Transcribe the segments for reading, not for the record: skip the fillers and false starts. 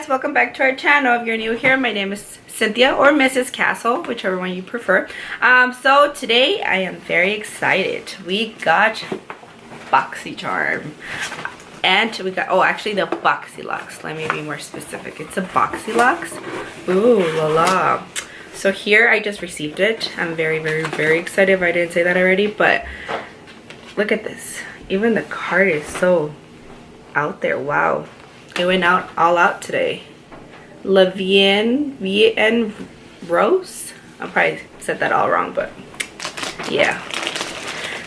Welcome back to our channel. If you're new here, my name is Cynthia or Mrs. Castle, whichever one you prefer. So today I am very excited. We got Boxy Charm and we got, oh, actually the Boxy Luxe. Let me be more specific. It's a Boxy Luxe. Ooh la la. So here I just received it. I'm very excited if I didn't say that already, but look at this. Even the card is so out there. Wow. It went out all out today. Vien Rose. I probably said that all wrong, but yeah.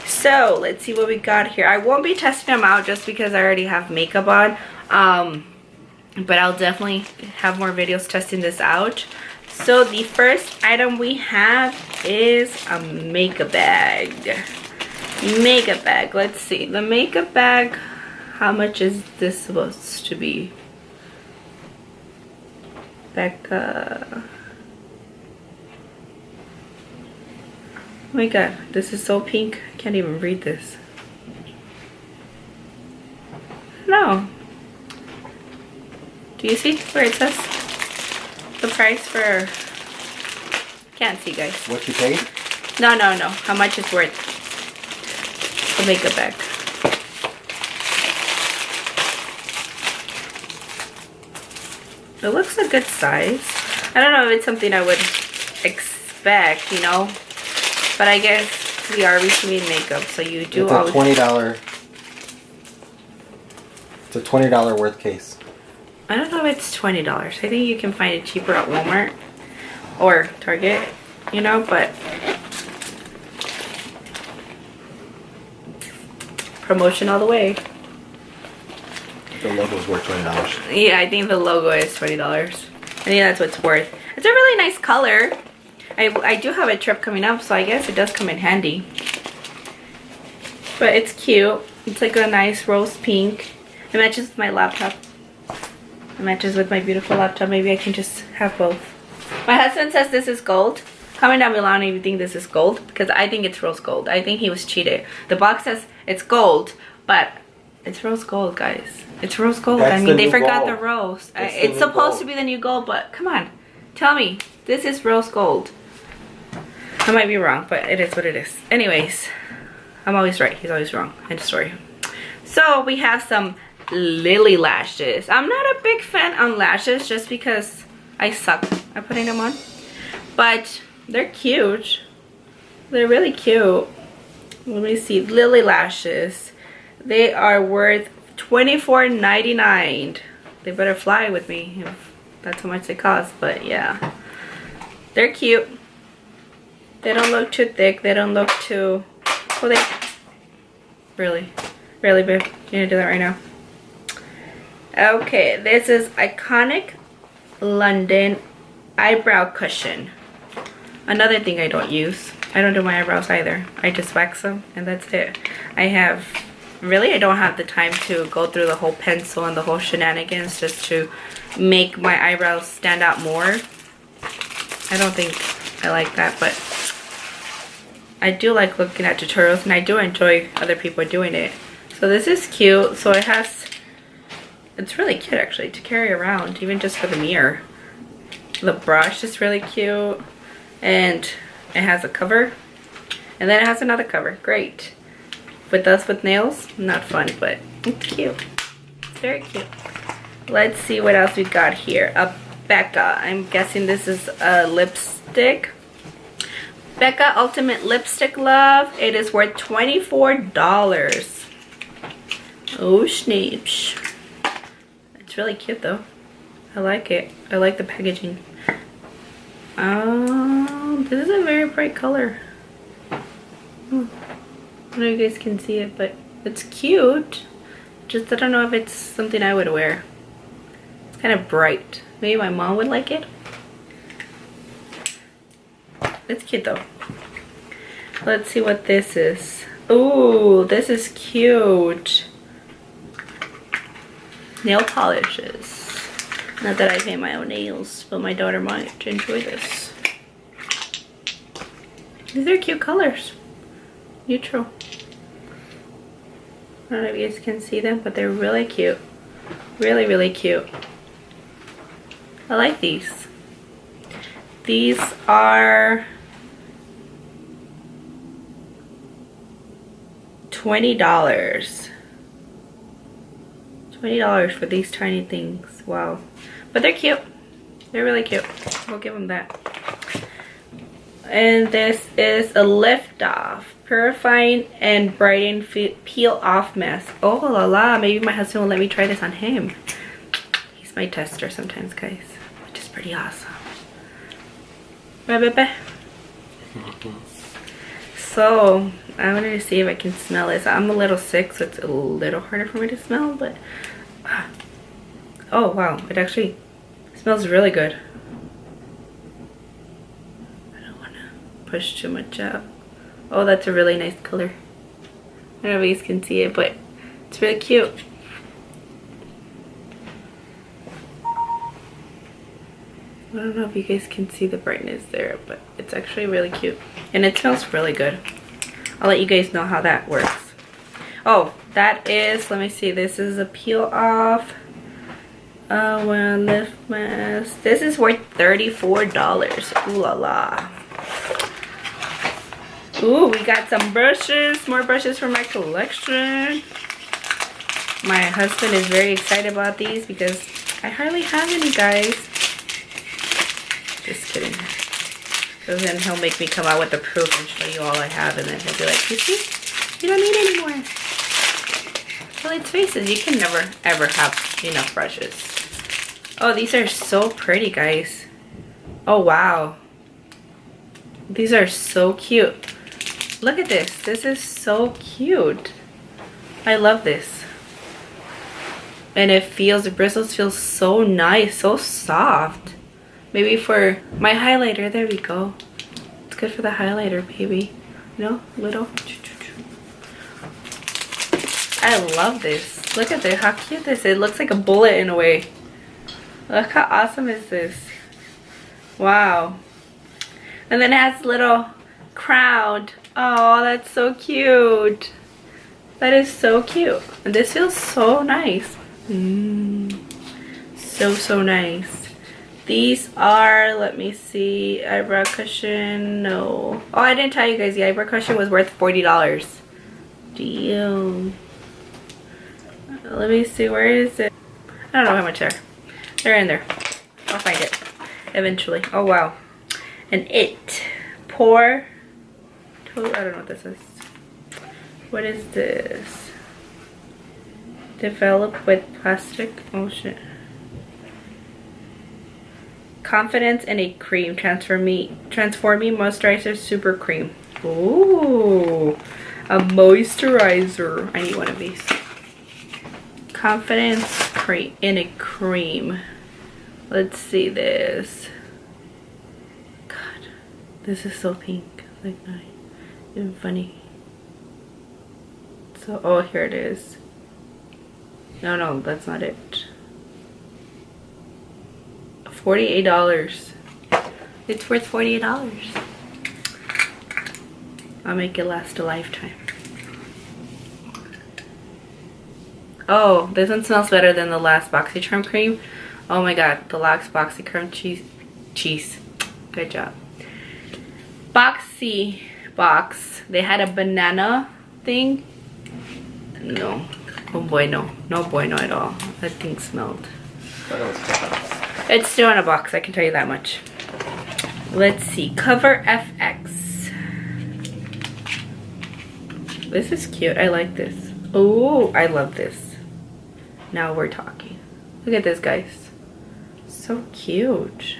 So let's see what we got here. I won't be testing them out just because I already have makeup on. But I'll definitely have more videos testing this out. So the first item we have is a makeup bag. Makeup bag. Let's see. The makeup bag. How much is this supposed to be? Becca. Oh my god, this is so pink. I can't even read this. No. Do you see where it says the price for? Can't see, guys. What you paid? No. How much it's worth? The makeup bag. It looks a good size. I don't know if it's something I would expect, you know, but I guess we are receiving makeup, so you do. It's a $20. It's a $20 worth case. I don't know if it's $20. I think you can find it cheaper at Walmart or Target, you know, but promotion all the way. The logo's worth $20. Yeah, I think the logo is $20. I think that's what it's worth. It's a really nice color. I do have a trip coming up, so I guess it does come in handy. But it's cute. It's like a nice rose pink. It matches with my laptop. It matches with my beautiful laptop. Maybe I can just have both. My husband says this is gold. Comment down below if you think this is gold, because I think it's rose gold. I think he was cheated. The box says it's gold, but it's rose gold, guys. It's rose gold. That's I mean, they forgot gold. the rose. It's supposed to be the new gold, but come on. Tell me. This is rose gold. I might be wrong, but it is what it is. Anyways, I'm always right. He's always wrong. End of story. So we have some Lily lashes. I'm not a big fan on lashes just because I suck at putting them on. But they're cute. They're really cute. Let me see. Lily lashes. They are worth $24.99. They better fly with me if that's how much they cost, but yeah. They're cute. They don't look too thick. They don't look too... Well, they... Really big. You're gonna do that right now. Okay, this is Iconic London Eyebrow Cushion. Another thing I don't use. I don't do my eyebrows either. I just wax them and that's it. I don't have the time to go through the whole pencil and the whole shenanigans just to make my eyebrows stand out more. I don't think I like that, but I do like looking at tutorials and I do enjoy other people doing it. So this is cute. So it's really cute actually to carry around, even just for the mirror. The brush is really cute and it has a cover and then it has another cover. Great. With us with nails, not fun, but it's cute. It's very cute. Let's see what else we got here. A Becca. I'm guessing this is a lipstick. Becca Ultimate Lipstick Love. It is worth $24. Oh, sneeps. It's really cute though. I like it. I like the packaging. This is a very bright color. I don't know if you guys can see it, but it's cute. Just I don't know if it's something I would wear. It's kind of bright. Maybe my mom would like it. It's cute though. Let's see what this is. Ooh, this is cute. Nail polishes. Not that I paint my own nails, but my daughter might enjoy this. These are cute colors. Neutral. I don't know if you guys can see them, but they're really cute. Really, really cute. I like these. These are $20. $20 for these tiny things. Wow. But they're cute. They're really cute. We'll give them that. And this is a lift off. Purifying and brightening peel off mask. Oh la la. Maybe my husband will let me try this on him. He's my tester sometimes, guys. Which is pretty awesome. Right, baby? So, I wanted to see if I can smell this. I'm a little sick, so it's a little harder for me to smell, but oh wow, it actually smells really good. I don't want to push too much out. Oh, that's a really nice color. I don't know if you guys can see it, but it's really cute. I don't know if you guys can see the brightness there, but it's actually really cute. And it smells really good. I'll let you guys know how that works. Oh, that is, let me see, this is a peel off. Well, lift mask. This is worth $34. Ooh la la. Ooh, we got some brushes, more brushes for my collection. My husband is very excited about these because I hardly have any, guys. Just kidding. So then he'll make me come out with the proof and show you all I have, and then he'll be like, you see, you don't need any more. Well, let's face it, you can never ever have enough brushes. Oh, these are so pretty, guys. Oh wow, these are so cute. Look at this. This is so cute. I love this. And it feels, the bristles feel so nice, so soft. Maybe for my highlighter, there we go. It's good for the highlighter, baby. You know, little. I love this. Look at this, how cute this is. It looks like a bullet in a way. Look how awesome is this. Wow. And then it has little crown. Oh, that's so cute. That is so cute. And this feels so nice. So nice. These are, let me see, eyebrow cushion. No. Oh, I didn't tell you guys, the eyebrow cushion was worth $40. Damn. Let me see, where is it? I don't know how much they're in there. I'll find it eventually. Oh wow. And pour. I don't know what this is. What is this? Develop with plastic. Oh shit. Confidence in a cream. Transforming moisturizer super cream. Ooh, a moisturizer. I need one of these. Confidence cream in a cream. Let's see this. God, this is so pink. Like not even funny. So, oh, here it is. No, that's not it. $48. It's worth $48. I'll make it last a lifetime. Oh, this one smells better than the last BoxyCharm cream. Oh my god, the last BoxyCharm cheese. Good job. Boxy box. They had a banana thing. No. Oh boy, no. No bueno at all. That thing smelled. It's still in a box, I can tell you that much. Let's see. Cover FX. This is cute. I like this. Oh, I love this. Now we're talking. Look at this, guys. So cute.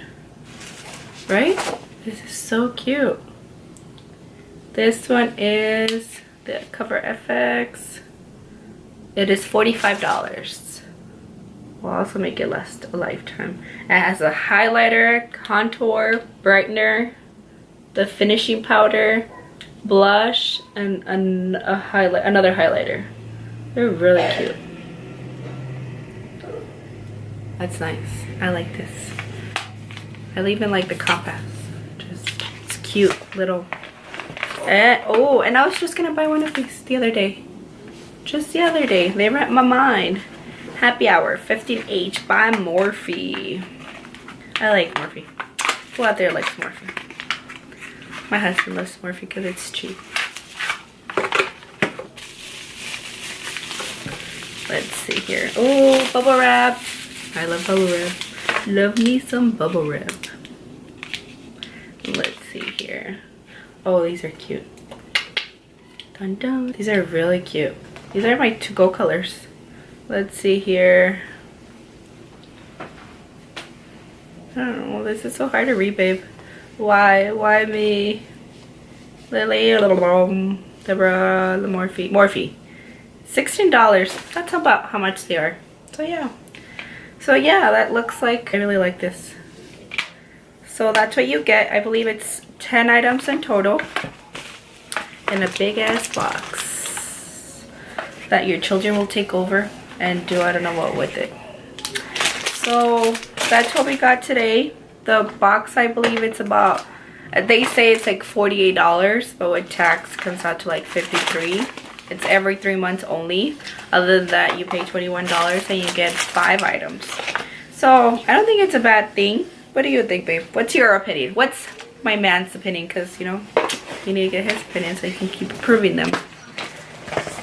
Right? This is so cute. This one is the Cover FX. It is $45. We'll also make it last a lifetime. It has a highlighter, contour, brightener, the finishing powder, blush, and another highlighter. They're really cute. That's nice. I like this. I even like the compass. It's cute little. Oh, and I was just gonna buy one of these the other day. Just the other day. They were at my mind. Happy Hour 15H by Morphe. I like Morphe. Who out there likes Morphe? My husband loves Morphe because it's cheap. Let's see here. Oh, bubble wrap. I love bubble wrap. Love me some bubble wrap. Let's see here. Oh, these are cute. Dun dun. These are really cute. These are my to-go colors. Let's see here. I don't know. This is so hard to read, babe. Why? Why me? Lily, Deborah, Morphe. $16. That's about how much they are. So yeah. So yeah, that looks like, I really like this. So that's what you get. I believe it's 10 items in total in a big ass box that your children will take over and do I don't know what with it. So that's what we got today. The box, I believe it's about, they say it's like $48, but with tax comes out to like $53. It's every 3 months only. Other than that, you pay $21 and you get 5 items. So I don't think it's a bad thing. What do you think, babe? What's your opinion? What's my man's opinion? Because, you know, you need to get his opinion so you can keep approving them.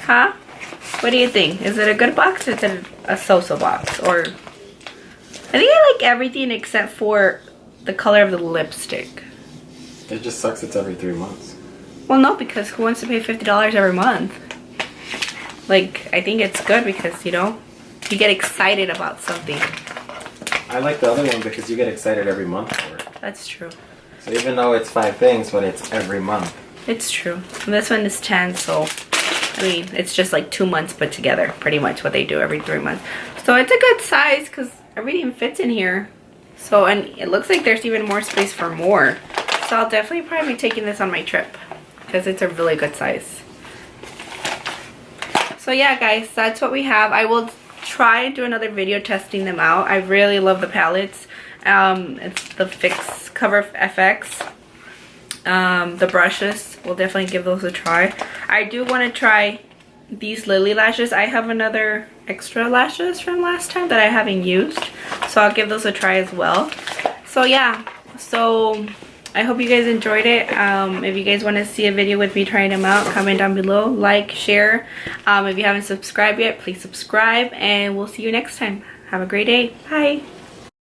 Huh? What do you think? Is it a good box or is it a so-so box? Or I think I like everything except for the color of the lipstick. It just sucks it's every 3 months. Well, no, because who wants to pay $50 every month? Like, I think it's good because, you know, you get excited about something. I like the other one because you get excited every month for it. That's true. So even though it's 5 things, but it's every month. It's true. And this one is 10, so I mean, it's just like 2 months put together, pretty much what they do every 3 months. So it's a good size because everything fits in here. So, and it looks like there's even more space for more. So I'll definitely probably be taking this on my trip because it's a really good size. So yeah, guys, that's what we have. I will try and do another video testing them out. I really love the palettes. It's the Fix Cover FX. The brushes, we'll definitely give those a try. I do want to try these Lily lashes. I have another extra lashes from last time that I haven't used, so I'll give those a try as well. So yeah, so I hope you guys enjoyed it. If you guys want to see a video with me trying them out, comment down below, like, share. If you haven't subscribed yet, please subscribe, and we'll see you next time. Have a great day. Bye.